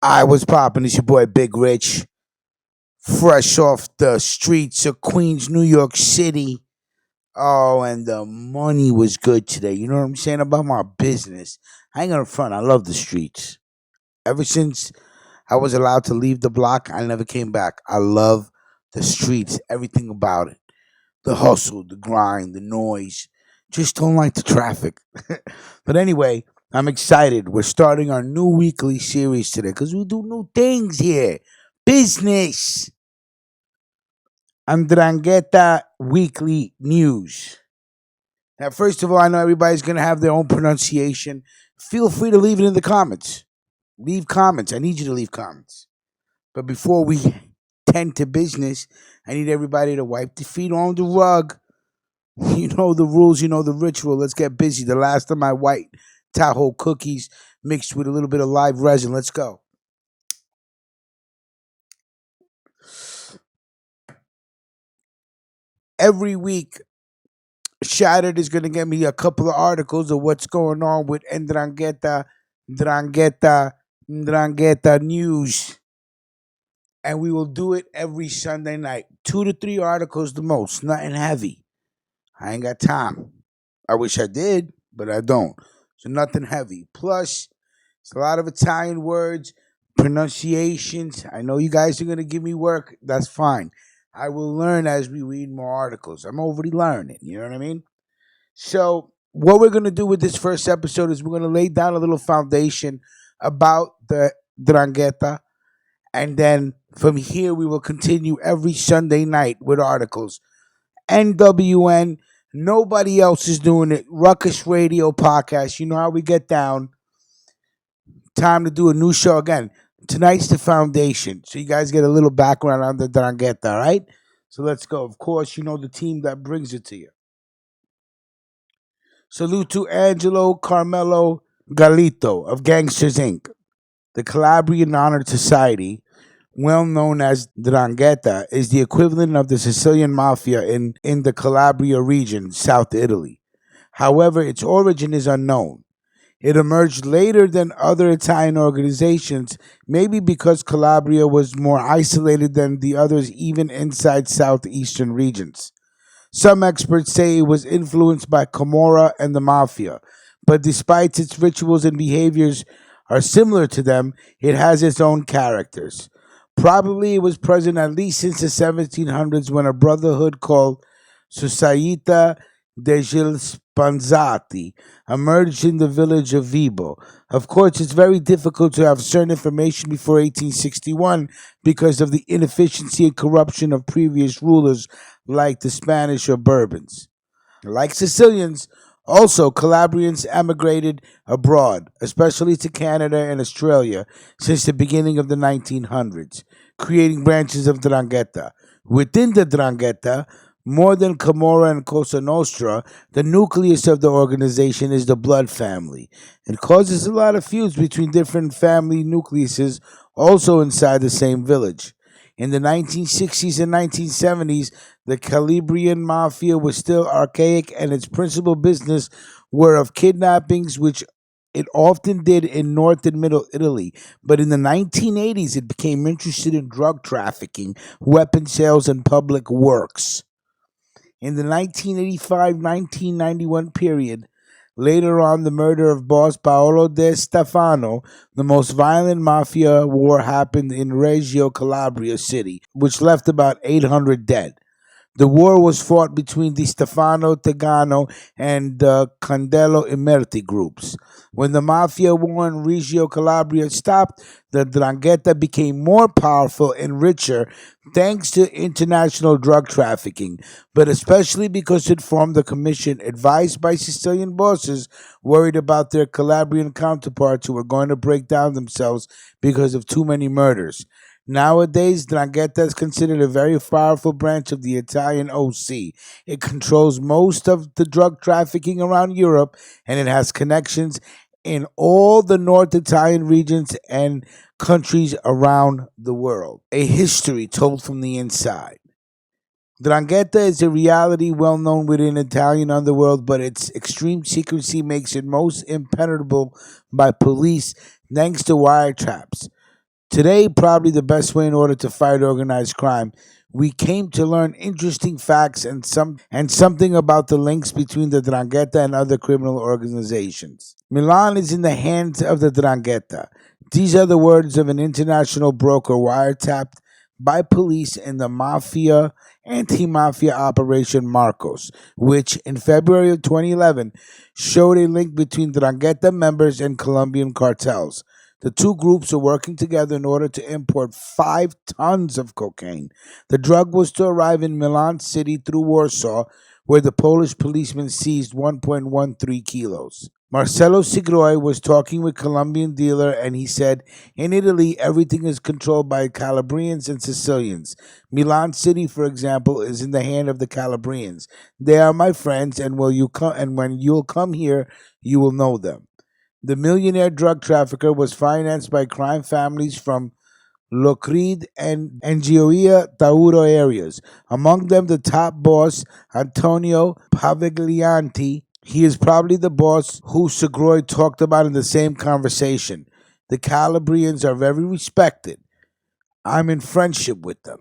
I was popping. It's your boy Big Rich, fresh off the streets of Queens, New York City. Oh, and the money was good today. You know what I'm saying about my business? I ain't gonna front. I love the streets. Ever since I was allowed to leave the block, I never came back. I love the streets, everything about it. The hustle, the grind, the noise. Just don't like the traffic. But anyway, I'm excited. We're starting our new weekly series today because we do new things here. Business. Ndrangheta Weekly News. Now, first of all, I know everybody's going to have their own pronunciation. Feel free to leave it in the comments. Leave comments. I need you to leave comments. But before we tend to business, I need everybody to wipe their feet on the rug. You know the rules, you know the ritual. Let's get busy. The last of my white Tahoe cookies mixed with a little bit of live resin. Let's go. Every week, Shattered is going to get me a couple of articles of what's going on with Ndrangheta news. And we will do it every Sunday night. 2 to 3 articles the most, nothing heavy. I ain't got time. I wish I did, but I don't. So nothing heavy. Plus, it's a lot of Italian words, pronunciations. I know you guys are going to give me work. That's fine. I will learn as we read more articles. I'm already learning. You know what I mean? So, what we're going to do with this first episode is we're going to lay down a little foundation about the Drangheta. And then from here, we will continue every Sunday night with articles. N.W.N. Nobody else is doing it. Ruckus Radio Podcast. You know how we get down. Time to do a new show again. Tonight's the foundation. So you guys get a little background on the Drangheta, all right? So let's go. Of course, you know the team that brings it to you. Salute to Angelo Carmelo Galito of Gangsters Inc., the Calabrian Honored Society, well known as Ndrangheta, is the equivalent of the Sicilian Mafia in the Calabria region, South Italy. However, its origin is unknown. It emerged later than other Italian organizations, maybe because Calabria was more isolated than the others, even inside southeastern regions. Some experts say it was influenced by Camorra and the Mafia, but despite its rituals and behaviors are similar to them, it has its own characters. Probably it was present at least since the 1700s when a brotherhood called Società degli Spanzati emerged in the village of Vibo. Of course, it's very difficult to have certain information before 1861 because of the inefficiency and corruption of previous rulers like the Spanish or Bourbons. Like Sicilians, also Calabrians emigrated abroad, especially to Canada and Australia, since the beginning of the 1900s, creating branches of Drangheta. Within the Drangheta, more than Camorra and Cosa Nostra, the nucleus of the organization is the blood family. It causes a lot of feuds between different family nucleuses, also inside the same village. In the 1960s and 1970s, the Calabrian Mafia was still archaic and its principal business were of kidnappings, which it often did in North and Middle Italy. But in the 1980s, it became interested in drug trafficking, weapon sales, and public works. In the 1985-1991 period, later on the murder of boss Paolo De Stefano, the most violent mafia war happened in Reggio Calabria city, which left about 800 dead. The war was fought between the Stefano Tegano and the Candelo Imerti groups. When the mafia war in Reggio Calabria stopped, the Drangheta became more powerful and richer thanks to international drug trafficking, but especially because it formed a commission advised by Sicilian bosses worried about their Calabrian counterparts who were going to break down themselves because of too many murders. Nowadays, 'Ndrangheta is considered a very powerful branch of the Italian OC. It controls most of the drug trafficking around Europe, and it has connections in all the North Italian regions and countries around the world. A history told from the inside. 'Ndrangheta is a reality well known within Italian underworld, but its extreme secrecy makes it most impenetrable by police thanks to wiretaps. Today, probably the best way in order to fight organized crime, we came to learn interesting facts and something about the links between the 'Ndrangheta and other criminal organizations. Milan is in the hands of the 'Ndrangheta. These are the words of an international broker wiretapped by police in the anti-mafia operation Marcos, which in February of 2011 showed a link between 'Ndrangheta members and Colombian cartels. The two groups are working together in order to import 5 tons of cocaine. The drug was to arrive in Milan City through Warsaw, where the Polish policemen seized 1.13 kilos. Marcelo Sigroy was talking with Colombian dealer and he said, in Italy, everything is controlled by Calabrians and Sicilians. Milan City, for example, is in the hand of the Calabrians. They are my friends, and when you'll come here, you will know them. The millionaire drug trafficker was financed by crime families from Locrid and Gioia Tauro areas. Among them, the top boss, Antonio Paviglianti. He is probably the boss who Segroy talked about in the same conversation. The Calabrians are very respected. I'm in friendship with them.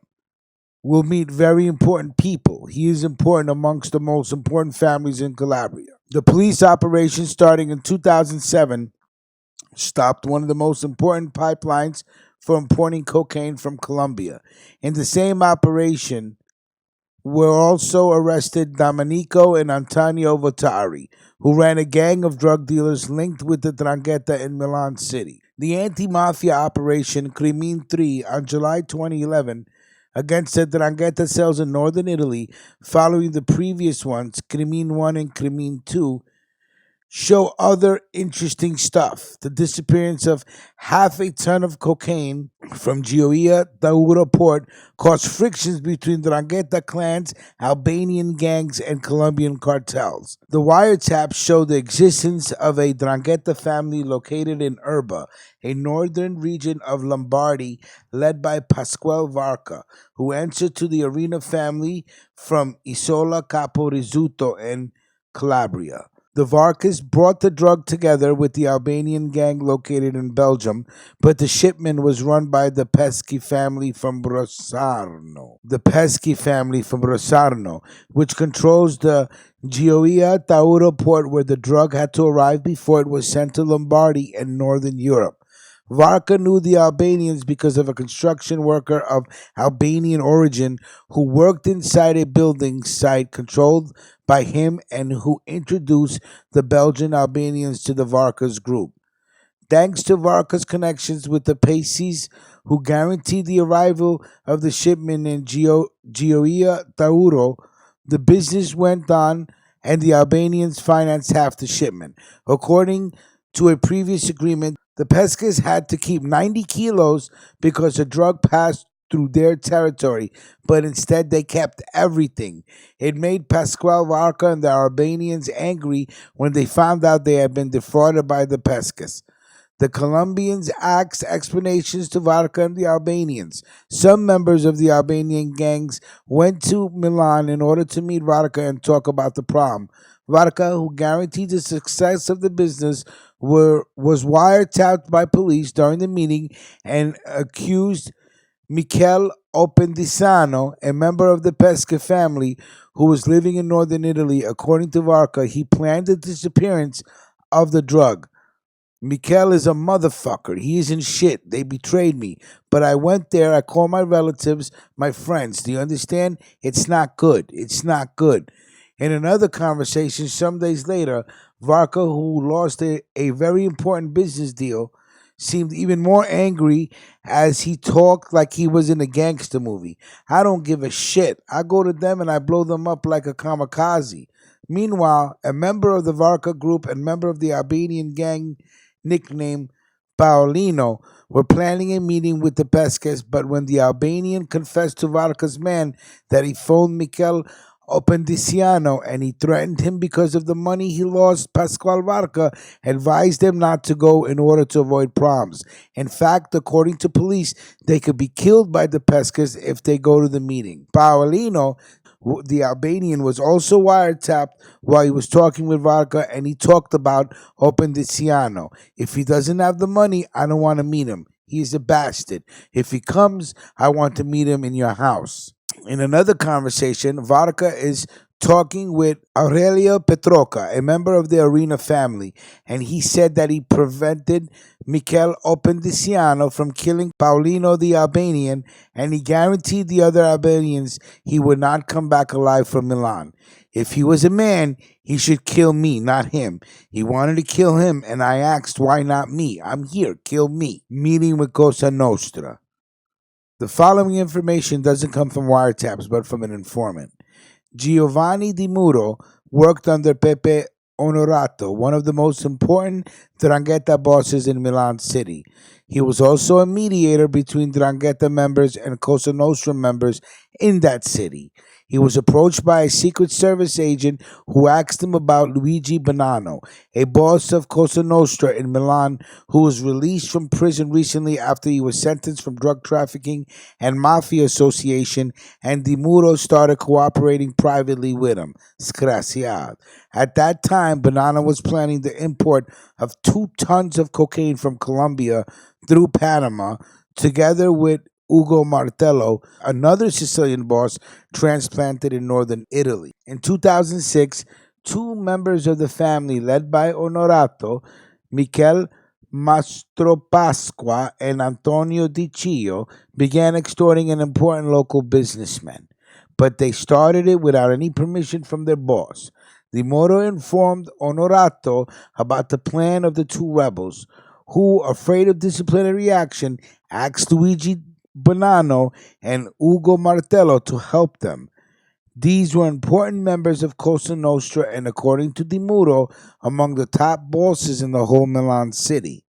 We'll meet very important people. He is important amongst the most important families in Calabria. The police operation starting in 2007 stopped one of the most important pipelines for importing cocaine from Colombia. In the same operation, were also arrested Domenico and Antonio Votari, who ran a gang of drug dealers linked with the 'Ndrangheta in Milan City. The anti-mafia operation Crimin 3 on July 2011 against the 'Ndrangheta cells in northern Italy, following the previous ones, Crimin 1 and Crimin 2, show other interesting stuff. The disappearance of half a ton of cocaine from Gioia Tauro port caused frictions between Ndrangheta clans, Albanian gangs, and Colombian cartels. The wiretaps show the existence of a Ndrangheta family located in Erba, a northern region of Lombardy led by Pasquale Varca, who answered to the Arena family from Isola Capo Rizzuto in Calabria. The Varkas brought the drug together with the Albanian gang located in Belgium, but the shipment was run by the Pesci family from Rosarno. The Pesci family from Rosarno, which controls the Gioia Tauro port where the drug had to arrive before it was sent to Lombardy and northern Europe. Varka knew the Albanians because of a construction worker of Albanian origin who worked inside a building site controlled by him and who introduced the Belgian Albanians to the Varka's group. Thanks to Varka's connections with the Paces, who guaranteed the arrival of the shipment in Gioia Tauro, the business went on and the Albanians financed half the shipment. According to a previous agreement, the Pescas had to keep 90 kilos because the drug passed through their territory, but instead they kept everything. It made Pasquale Varca and the Albanians angry when they found out they had been defrauded by the Pescas. The Colombians asked explanations to Varca and the Albanians. Some members of the Albanian gangs went to Milan in order to meet Varca and talk about the problem. Varca, who guaranteed the success of the business, was wiretapped by police during the meeting and accused Michele Opendisano, a member of the Pesca family who was living in northern Italy. According to Varca, he planned the disappearance of the drug. Mikel is a motherfucker. He isn't shit. They betrayed me. But I went there. I called my relatives, my friends. Do you understand? It's not good. It's not good. In another conversation, some days later, Varka, who lost a very important business deal, seemed even more angry as he talked like he was in a gangster movie. I don't give a shit. I go to them and I blow them up like a kamikaze. Meanwhile, a member of the Varka group and member of the Albanian gang nicknamed Paolino were planning a meeting with the Pesques, but when the Albanian confessed to Varka's man that he phoned Michele Opendiciano and he threatened him because of the money he lost, Pasquale Varca advised him not to go in order to avoid problems. In fact, according to police, they could be killed by the Pescas if they go to the meeting. Paolino, the Albanian, was also wiretapped while he was talking with Varca, and he talked about Opendiciano. If he doesn't have the money, I don't want to meet him. He is a bastard. If he comes, I want to meet him in your house. In another conversation, Vodka is talking with Aurelio Petroca, a member of the Arena family, and he said that he prevented Michel Opendiciano from killing Paulino the Albanian, and he guaranteed the other Albanians he would not come back alive from Milan. If he was a man, he should kill me, not him. He wanted to kill him, and I asked, why not me? I'm here, kill me. Meeting with Cosa Nostra. The following information doesn't come from wiretaps, but from an informant. Giovanni Di Muro worked under Pepe Onorato, one of the most important 'Ndrangheta bosses in Milan City. He was also a mediator between 'Ndrangheta members and Cosa Nostra members in that city. He was approached by a Secret Service agent who asked him about Luigi Bonanno, a boss of Cosa Nostra in Milan who was released from prison recently after he was sentenced from drug trafficking and mafia association, and Di Muro started cooperating privately with him. Sgraciad. At that time, Bonanno was planning the import of 2 tons of cocaine from Colombia through Panama, together with Ugo Martello, another Sicilian boss transplanted in northern Italy. In 2006, 2 members of the family, led by Onorato, Michel Mastropasqua and Antonio Di Cio, began extorting an important local businessman. But they started it without any permission from their boss. Di Moro informed Onorato about the plan of the 2 rebels, who, afraid of disciplinary action, asked Luigi Bonanno and Ugo Martello to help them. These were important members of Cosa Nostra and, according to Di Muro, among the top bosses in the whole Milan city.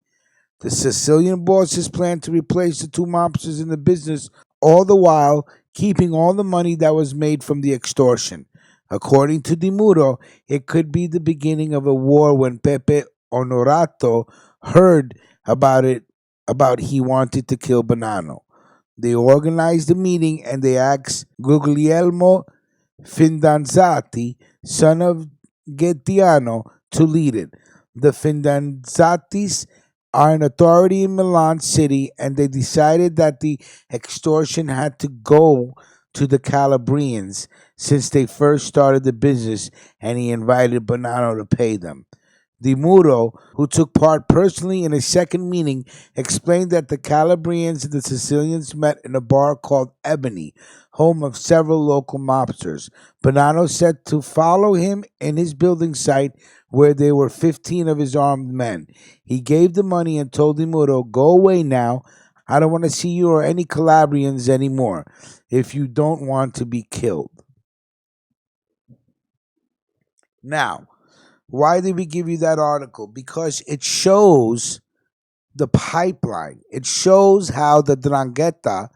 The Sicilian bosses planned to replace the 2 mobsters in the business, all the while keeping all the money that was made from the extortion. According to Di Muro, it could be the beginning of a war when Pepe Onorato heard about he wanted to kill Bonanno. They organized a meeting and they asked Guglielmo Fidanzati, son of Gettiano, to lead it. The Fidanzatis are an authority in Milan City, and they decided that the extortion had to go to the Calabrians since they first started the business, and he invited Bonanno to pay them. Di Muro, who took part personally in a second meeting, explained that the Calabrians and the Sicilians met in a bar called Ebony, home of several local mobsters. Bonanno said to follow him in his building site where there were 15 of his armed men. He gave the money and told Di Muro, go away now. I don't want to see you or any Calabrians anymore if you don't want to be killed. Now, why did we give you that article? Because it shows the pipeline. It shows how the 'Ndrangheta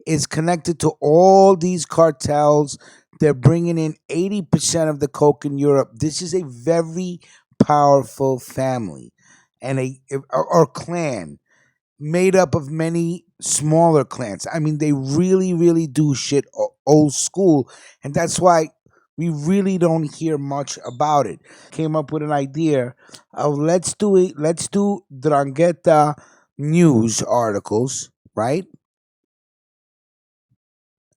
is connected to all these cartels. They're bringing in 80% of the coke in Europe. This is a very powerful family and or clan made up of many smaller clans. I mean, they really, really do shit old school, and that's why we really don't hear much about it. Came up with an idea of let's do it. Let's do Drangheta news articles, right?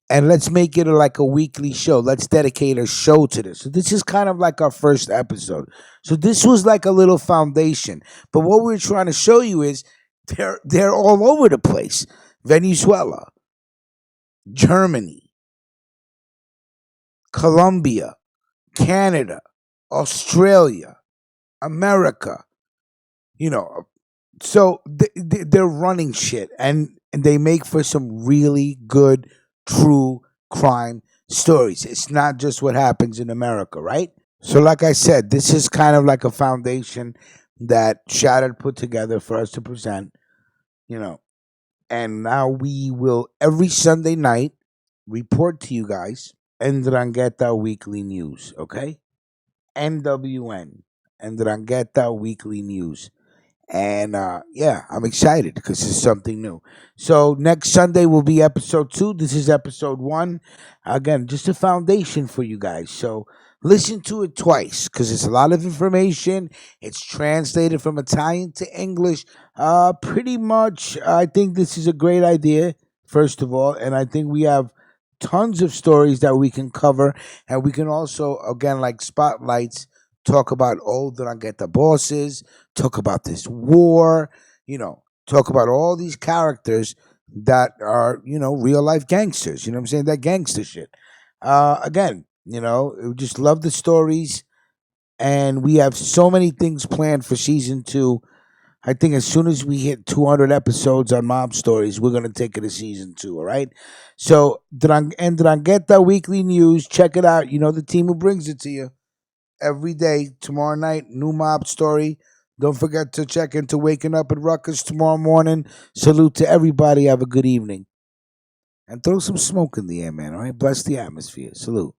And let's make it like a weekly show. Let's dedicate a show to this. So this is kind of like our first episode. So this was like a little foundation. But what we're trying to show you is they're all over the place. Venezuela, Germany, Colombia, Canada, Australia, America. You know, so they're running shit, and they make for some really good true crime stories. It's not just what happens in America, right? So like I said, this is kind of like a foundation that Shattered put together for us to present, you know. And now we will every Sunday night report to you guys Ndrangheta Weekly News, okay? N.W.N. Ndrangheta Weekly News. And yeah, I'm excited because it's something new. So next Sunday will be episode 2. This is episode 1. Again, just a foundation for you guys. So listen to it twice because it's a lot of information. It's translated from Italian to English. Pretty much, I think this is a great idea, first of all. And I think we have tons of stories that we can cover. And we can also, again, like spotlights, talk about old Drangheta bosses, talk about this war, talk about all these characters that are, real life gangsters. You know what I'm saying? That gangster shit. Again, we just love the stories, and we have so many things planned for season two. I think as soon as we hit 200 episodes on mob stories, we're gonna take it to season two. All right. So Ndrangheta Weekly News, check it out. You know the team who brings it to you every day. Tomorrow night, new mob story. Don't forget to check into Waking Up at Rutgers tomorrow morning. Salute to everybody. Have a good evening. And throw some smoke in the air, man. All right. Bless the atmosphere. Salute.